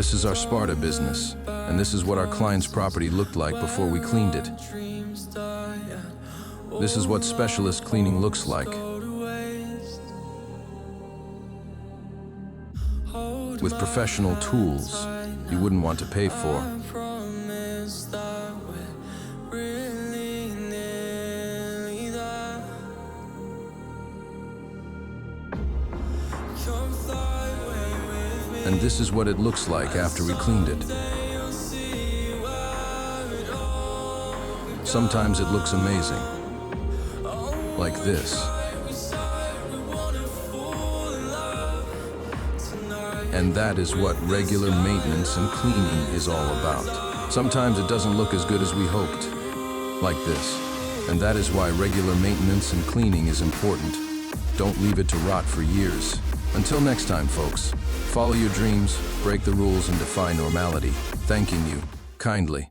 This is our Sparta business, and this is what our client's property looked like before we cleaned it. This is what specialist cleaning looks like. With professional tools you wouldn't want to pay for. And this is what it looks like after we cleaned it. Sometimes it looks amazing, like this. And that is what regular maintenance and cleaning is all about. Sometimes it doesn't look as good as we hoped, like this. And that is why regular maintenance and cleaning is important. Don't leave it to rot for years. Until next time, folks, follow your dreams, break the rules, and defy normality. Thanking you kindly.